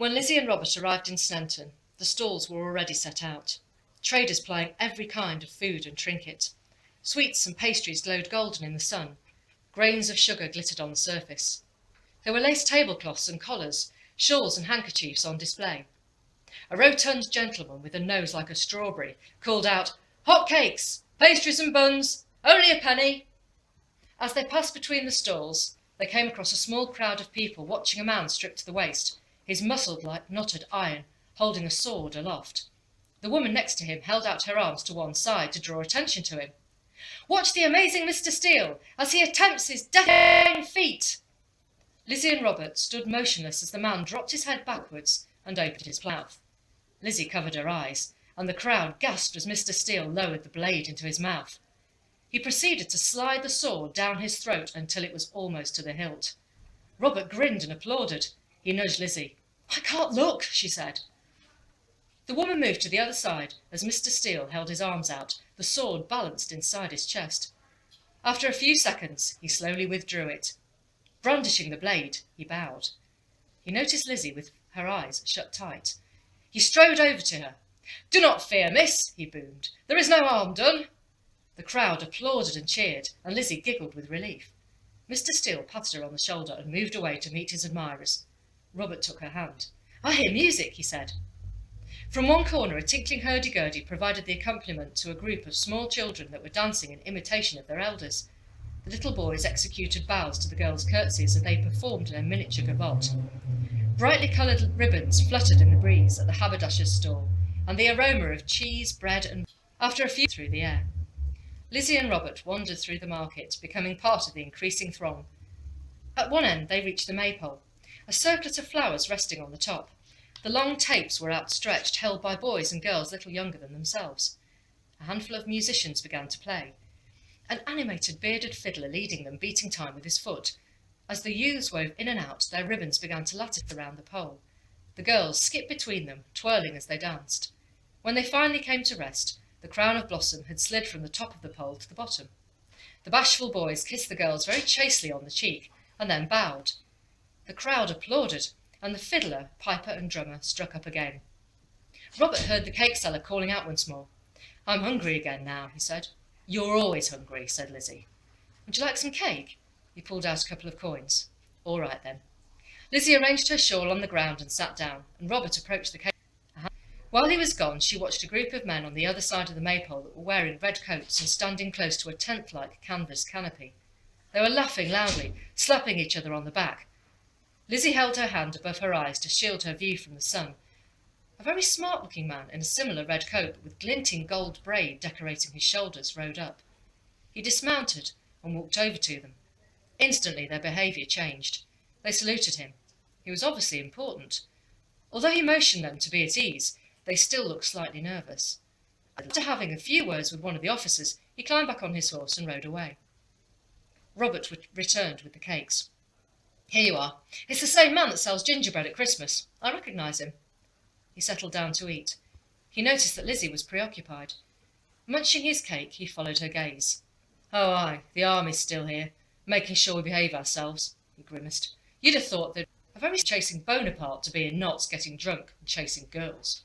When Lizzie and Robert arrived in Sneinton, the stalls were already set out. Traders plying every kind of food and trinket. Sweets and pastries glowed golden in the sun. Grains of sugar glittered on the surface. There were lace tablecloths and collars, shawls and handkerchiefs on display. A rotund gentleman with a nose like a strawberry called out, "Hot cakes, pastries and buns, only a penny." As they passed between the stalls, they came across a small crowd of people watching a man stripped to the waist, his muscled like knotted iron, holding a sword aloft. The woman next to him held out her arms to one side to draw attention to him. "Watch the amazing Mr Steele as he attempts his death-defying feat." Lizzie and Robert stood motionless as the man dropped his head backwards and opened his mouth. Lizzie covered her eyes, and the crowd gasped as Mr Steele lowered the blade into his mouth. He proceeded to slide the sword down his throat until it was almost to the hilt. Robert grinned and applauded. He nudged Lizzie. "I can't look," she said. The woman moved to the other side as Mr Steele held his arms out, the sword balanced inside his chest. After a few seconds, he slowly withdrew it. Brandishing the blade, he bowed. He noticed Lizzie with her eyes shut tight. He strode over to her. "Do not fear, miss," he boomed. "There is no harm done." The crowd applauded and cheered, and Lizzie giggled with relief. Mr Steele patted her on the shoulder and moved away to meet his admirers. Robert took her hand. "I hear music," he said. From one corner, a tinkling hurdy-gurdy provided the accompaniment to a group of small children that were dancing in imitation of their elders. The little boys executed bows to the girls' curtsies as they performed in a miniature gavotte. Brightly coloured ribbons fluttered in the breeze at the haberdasher's stall, and the aroma of cheese, bread and after a few through the air. Lizzie and Robert wandered through the market, becoming part of the increasing throng. At one end they reached the Maypole, a circlet of flowers resting on the top. The long tapes were outstretched, held by boys and girls little younger than themselves. A handful of musicians began to play, an animated bearded fiddler leading them, beating time with his foot. As the youths wove in and out, their ribbons began to lattice around the pole. The girls skipped between them, twirling as they danced. When they finally came to rest, the crown of blossom had slid from the top of the pole to the bottom. The bashful boys kissed the girls very chastely on the cheek, and then bowed. The crowd applauded, and the fiddler, piper and drummer struck up again. Robert heard the cake seller calling out once more. "I'm hungry again now," he said. "You're always hungry," said Lizzie. "Would you like some cake?" He pulled out a couple of coins. "All right, then." Lizzie arranged her shawl on the ground and sat down, and Robert approached the cake. While he was gone, she watched a group of men on the other side of the Maypole that were wearing red coats and standing close to a tent-like canvas canopy. They were laughing loudly, slapping each other on the back. Lizzie held her hand above her eyes to shield her view from the sun. A very smart-looking man in a similar red coat with glinting gold braid decorating his shoulders rode up. He dismounted and walked over to them. Instantly their behaviour changed. They saluted him. He was obviously important. Although he motioned them to be at ease, they still looked slightly nervous. After having a few words with one of the officers, he climbed back on his horse and rode away. Robert returned with the cakes. "Here you are. It's the same man that sells gingerbread at Christmas. I recognise him." He settled down to eat. He noticed that Lizzie was preoccupied. Munching his cake, he followed her gaze. "Oh, aye, the army's still here, making sure we behave ourselves," he grimaced. "You'd have thought they'd a very chasing Bonaparte to be in knots, getting drunk and chasing girls."